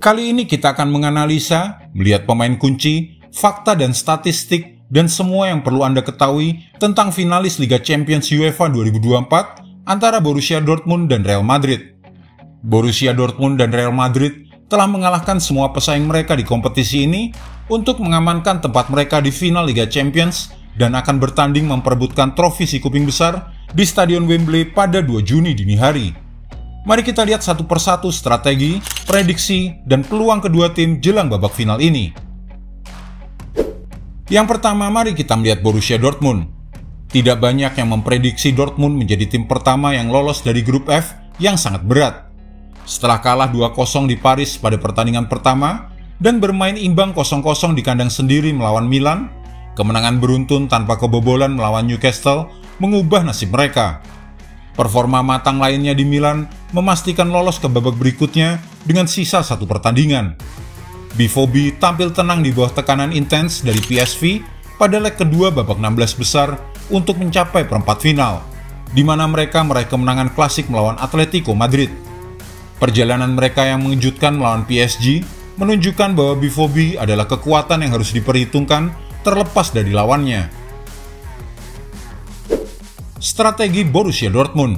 Kali ini kita akan menganalisa, melihat pemain kunci, fakta dan statistik, dan semua yang perlu Anda ketahui tentang finalis Liga Champions UEFA 2024 antara Borussia Dortmund dan Real Madrid. Borussia Dortmund dan Real Madrid telah mengalahkan semua pesaing mereka di kompetisi ini untuk mengamankan tempat mereka di final Liga Champions dan akan bertanding memperebutkan trofi si kuping besar di Stadion Wembley pada 2 Juni dini hari. Mari kita lihat satu persatu strategi, prediksi, dan peluang kedua tim jelang babak final ini. Yang pertama, mari kita melihat Borussia Dortmund. Tidak banyak yang memprediksi Dortmund menjadi tim pertama yang lolos dari grup F yang sangat berat. Setelah kalah 2-0 di Paris pada pertandingan pertama dan bermain imbang 0-0 di kandang sendiri melawan Milan, kemenangan beruntun tanpa kebobolan melawan Newcastle mengubah nasib mereka. Performa matang lainnya di Milan memastikan lolos ke babak berikutnya dengan sisa satu pertandingan. BVB tampil tenang di bawah tekanan intens dari PSV pada leg kedua babak 16 besar untuk mencapai perempat final, di mana mereka meraih kemenangan klasik melawan Atletico Madrid. Perjalanan mereka yang mengejutkan melawan PSG menunjukkan bahwa BVB adalah kekuatan yang harus diperhitungkan terlepas dari lawannya. Strategi Borussia Dortmund.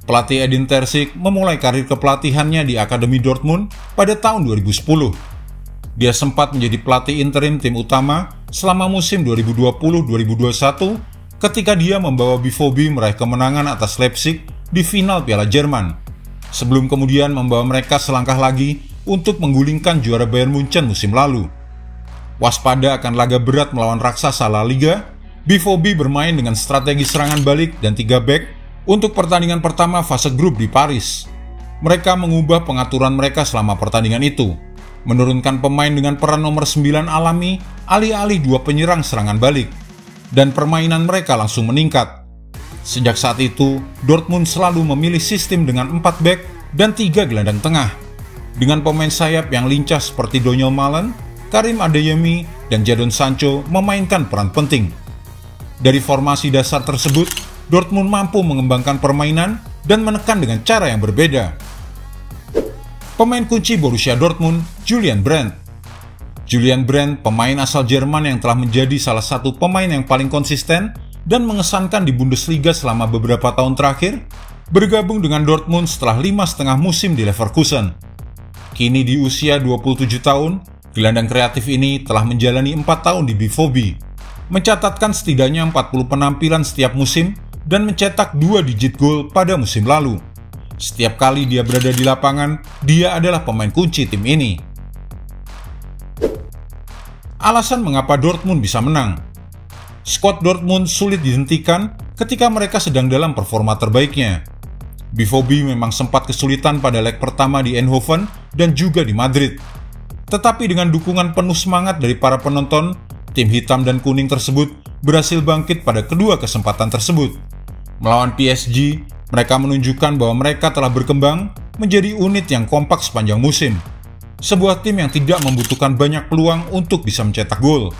Pelatih Edin Terzic memulai karir kepelatihannya di Akademi Dortmund pada tahun 2010. Dia sempat menjadi pelatih interim tim utama selama musim 2020-2021 ketika dia membawa BVB meraih kemenangan atas Leipzig di final Piala Jerman, sebelum kemudian membawa mereka selangkah lagi untuk menggulingkan juara Bayern Munchen musim lalu. Waspada akan laga berat melawan raksasa La Liga, BVB bermain dengan strategi serangan balik dan 3 back untuk pertandingan pertama fase grup di Paris. Mereka mengubah pengaturan mereka selama pertandingan itu, menurunkan pemain dengan peran nomor 9 alami alih-alih 2 penyerang serangan balik, dan permainan mereka langsung meningkat. Sejak saat itu, Dortmund selalu memilih sistem dengan 4 back dan 3 gelandang tengah, dengan pemain sayap yang lincah seperti Donyell Malen, Karim Adeyemi, dan Jadon Sancho memainkan peran penting. Dari formasi dasar tersebut, Dortmund mampu mengembangkan permainan dan menekan dengan cara yang berbeda. Pemain kunci Borussia Dortmund, Julian Brandt. Julian Brandt, pemain asal Jerman yang telah menjadi salah satu pemain yang paling konsisten dan mengesankan di Bundesliga selama beberapa tahun terakhir, bergabung dengan Dortmund setelah 5,5 musim di Leverkusen. Kini di usia 27 tahun, gelandang kreatif ini telah menjalani 4 tahun di BVB, mencatatkan setidaknya 40 penampilan setiap musim dan mencetak 2 digit gol pada musim lalu. Setiap kali dia berada di lapangan, dia adalah pemain kunci tim ini. Alasan mengapa Dortmund bisa menang. Skuad Dortmund sulit dihentikan ketika mereka sedang dalam performa terbaiknya. BVB memang sempat kesulitan pada leg pertama di Eindhoven dan juga di Madrid. Tetapi dengan dukungan penuh semangat dari para penonton, tim hitam dan kuning tersebut berhasil bangkit pada kedua kesempatan tersebut. Melawan PSG, mereka menunjukkan bahwa mereka telah berkembang menjadi unit yang kompak sepanjang musim. Sebuah tim yang tidak membutuhkan banyak peluang untuk bisa mencetak gol.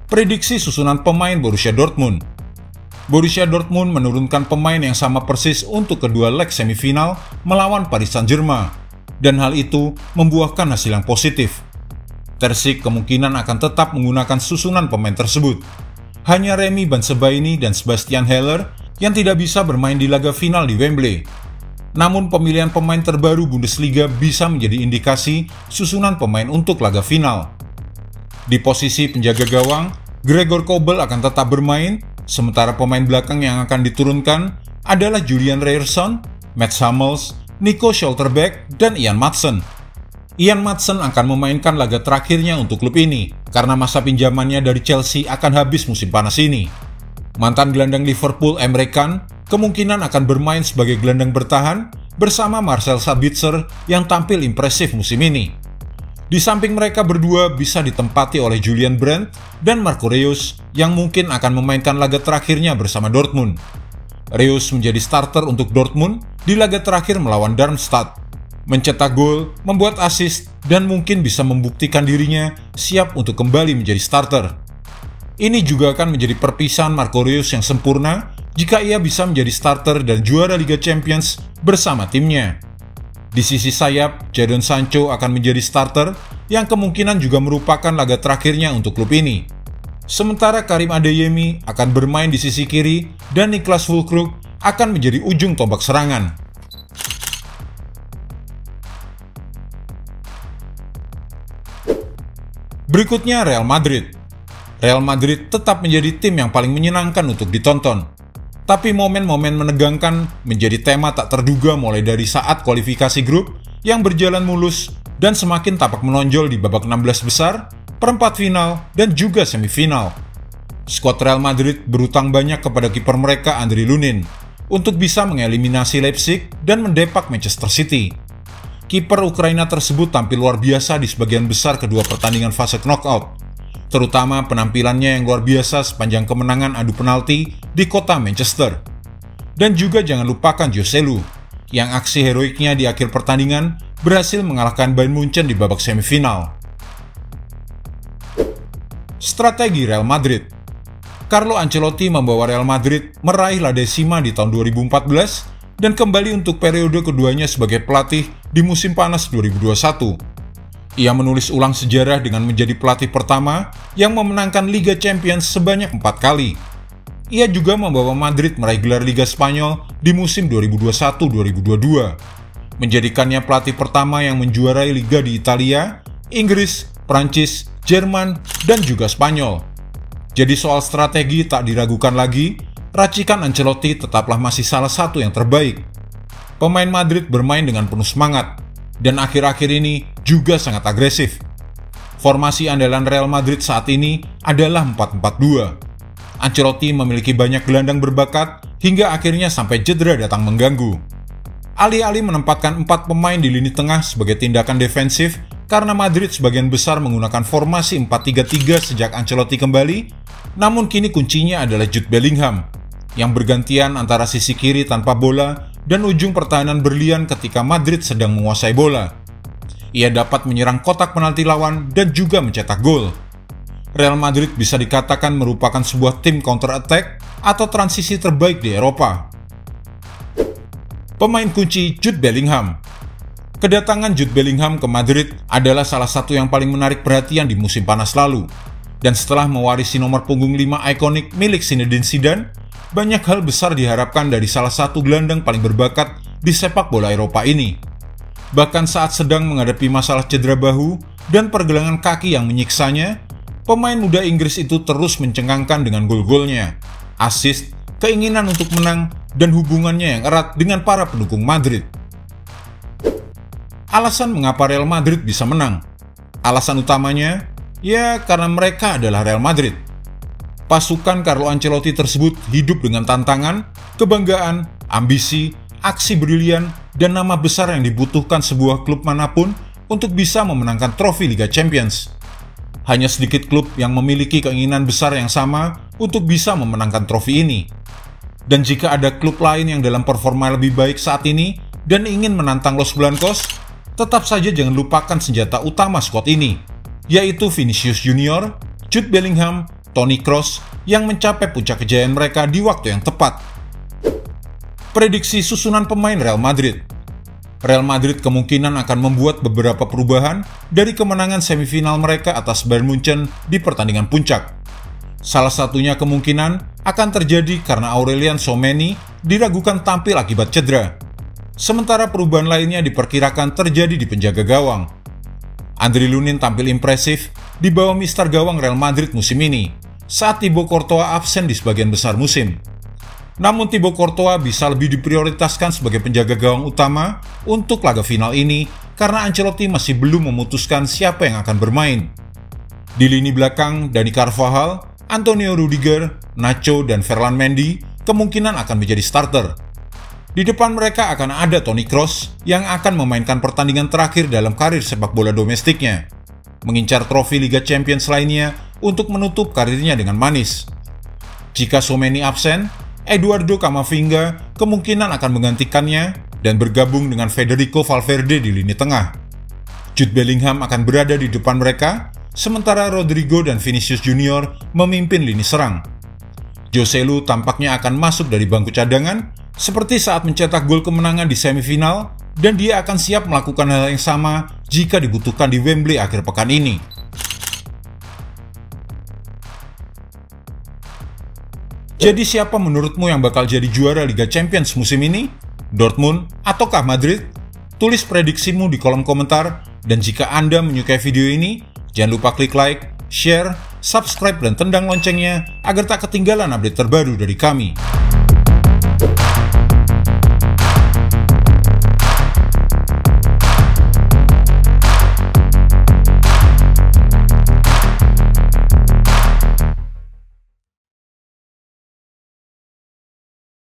Prediksi susunan pemain Borussia Dortmund. Borussia Dortmund menurunkan pemain yang sama persis untuk kedua leg semifinal melawan Paris Saint-Germain, dan hal itu membuahkan hasil yang positif. Terzic kemungkinan akan tetap menggunakan susunan pemain tersebut. Hanya Remy Bensebaini dan Sebastian Haller yang tidak bisa bermain di laga final di Wembley. Namun pemilihan pemain terbaru Bundesliga bisa menjadi indikasi susunan pemain untuk laga final. Di posisi penjaga gawang, Gregor Kobel akan tetap bermain, sementara pemain belakang yang akan diturunkan adalah Julian Ryerson, Mats Hummels, Nico Schlotterbeck, dan Ian Maatsen. Ian Maatsen akan memainkan laga terakhirnya untuk klub ini karena masa pinjamannya dari Chelsea akan habis musim panas ini. Mantan gelandang Liverpool Emre Can kemungkinan akan bermain sebagai gelandang bertahan bersama Marcel Sabitzer yang tampil impresif musim ini. Di samping mereka berdua bisa ditempati oleh Julian Brandt dan Marco Reus yang mungkin akan memainkan laga terakhirnya bersama Dortmund. Reus menjadi starter untuk Dortmund di laga terakhir melawan Darmstadt. Mencetak gol, membuat assist, dan mungkin bisa membuktikan dirinya siap untuk kembali menjadi starter. Ini juga akan menjadi perpisahan Marco Reus yang sempurna jika ia bisa menjadi starter dan juara Liga Champions bersama timnya. Di sisi sayap, Jadon Sancho akan menjadi starter yang kemungkinan juga merupakan laga terakhirnya untuk klub ini. Sementara Karim Adeyemi akan bermain di sisi kiri dan Niklas Füllkrug akan menjadi ujung tombak serangan. Berikutnya Real Madrid. Real Madrid tetap menjadi tim yang paling menyenangkan untuk ditonton. Tapi momen-momen menegangkan menjadi tema tak terduga mulai dari saat kualifikasi grup yang berjalan mulus dan semakin tampak menonjol di babak 16 besar, perempat final, dan juga semifinal. Skuad Real Madrid berutang banyak kepada kiper mereka Andriy Lunin untuk bisa mengeliminasi Leipzig dan mendepak Manchester City. Kiper Ukraina tersebut tampil luar biasa di sebagian besar kedua pertandingan fase knockout, terutama penampilannya yang luar biasa sepanjang kemenangan adu penalti di kota Manchester. Dan juga jangan lupakan Joselu, yang aksi heroiknya di akhir pertandingan berhasil mengalahkan Bayern Munchen di babak semifinal. Strategi Real Madrid. Carlo Ancelotti membawa Real Madrid meraih La Decima di tahun 2014 dan kembali untuk periode keduanya sebagai pelatih di musim panas 2021. Ia menulis ulang sejarah dengan menjadi pelatih pertama yang memenangkan Liga Champions sebanyak 4 kali. Ia juga membawa Madrid meraih gelar Liga Spanyol di musim 2021-2022, menjadikannya pelatih pertama yang menjuarai liga di Italia, Inggris, Prancis, Jerman, dan juga Spanyol. Jadi soal strategi tak diragukan lagi, racikan Ancelotti tetaplah masih salah satu yang terbaik. Pemain Madrid bermain dengan penuh semangat, dan akhir-akhir ini juga sangat agresif. Formasi andalan Real Madrid saat ini adalah 4-4-2. Ancelotti memiliki banyak gelandang berbakat hingga akhirnya sampai cedera datang mengganggu. Alih-alih menempatkan 4 pemain di lini tengah sebagai tindakan defensif, karena Madrid sebagian besar menggunakan formasi 4-3-3 sejak Ancelotti kembali, namun kini kuncinya adalah Jude Bellingham, yang bergantian antara sisi kiri tanpa bola dan ujung pertahanan berlian ketika Madrid sedang menguasai bola. Ia dapat menyerang kotak penalti lawan dan juga mencetak gol. Real Madrid bisa dikatakan merupakan sebuah tim counter-attack atau transisi terbaik di Eropa. Pemain kunci Jude Bellingham. Kedatangan Jude Bellingham ke Madrid adalah salah satu yang paling menarik perhatian di musim panas lalu. Dan setelah mewarisi nomor punggung 5 ikonik milik Zinedine Zidane, banyak hal besar diharapkan dari salah satu gelandang paling berbakat di sepak bola Eropa ini. Bahkan saat sedang menghadapi masalah cedera bahu dan pergelangan kaki yang menyiksanya, pemain muda Inggris itu terus mencengangkan dengan gol-golnya, assist, keinginan untuk menang, dan hubungannya yang erat dengan para pendukung Madrid. Alasan mengapa Real Madrid bisa menang? Alasan utamanya, ya karena mereka adalah Real Madrid. Pasukan Carlo Ancelotti tersebut hidup dengan tantangan, kebanggaan, ambisi, aksi brilian, dan nama besar yang dibutuhkan sebuah klub manapun untuk bisa memenangkan trofi Liga Champions. Hanya sedikit klub yang memiliki keinginan besar yang sama untuk bisa memenangkan trofi ini. Dan jika ada klub lain yang dalam performa lebih baik saat ini dan ingin menantang Los Blancos, tetap saja jangan lupakan senjata utama skuad ini, yaitu Vinicius Junior, Jude Bellingham, Toni Kroos yang mencapai puncak kejayaan mereka di waktu yang tepat. Prediksi susunan pemain Real Madrid. Real Madrid kemungkinan akan membuat beberapa perubahan dari kemenangan semifinal mereka atas Bayern Munchen di pertandingan puncak. Salah satunya kemungkinan akan terjadi karena Aurelien Tchouameni diragukan tampil akibat cedera. Sementara perubahan lainnya diperkirakan terjadi di penjaga gawang. Andriy Lunin tampil impresif di bawah mister gawang Real Madrid musim ini, saat Thibaut Courtois absen di sebagian besar musim. Namun Thibaut Courtois bisa lebih diprioritaskan sebagai penjaga gawang utama untuk laga final ini karena Ancelotti masih belum memutuskan siapa yang akan bermain. Di lini belakang, Dani Carvajal, Antonio Rudiger, Nacho, dan Ferland Mendy kemungkinan akan menjadi starter. Di depan mereka akan ada Toni Kroos yang akan memainkan pertandingan terakhir dalam karir sepak bola domestiknya, mengincar trofi Liga Champions lainnya untuk menutup karirnya dengan manis. Jika Tchouameni absen, Eduardo Camavinga kemungkinan akan menggantikannya dan bergabung dengan Federico Valverde di lini tengah. Jude Bellingham akan berada di depan mereka, sementara Rodrigo dan Vinicius Junior memimpin lini serang. Joselu tampaknya akan masuk dari bangku cadangan, seperti saat mencetak gol kemenangan di semifinal dan dia akan siap melakukan hal yang sama jika dibutuhkan di Wembley akhir pekan ini. Jadi siapa menurutmu yang bakal jadi juara Liga Champions musim ini? Dortmund ataukah Madrid? Tulis prediksimu di kolom komentar, dan jika Anda menyukai video ini, jangan lupa klik like, share, subscribe, dan tendang loncengnya agar tak ketinggalan update terbaru dari kami.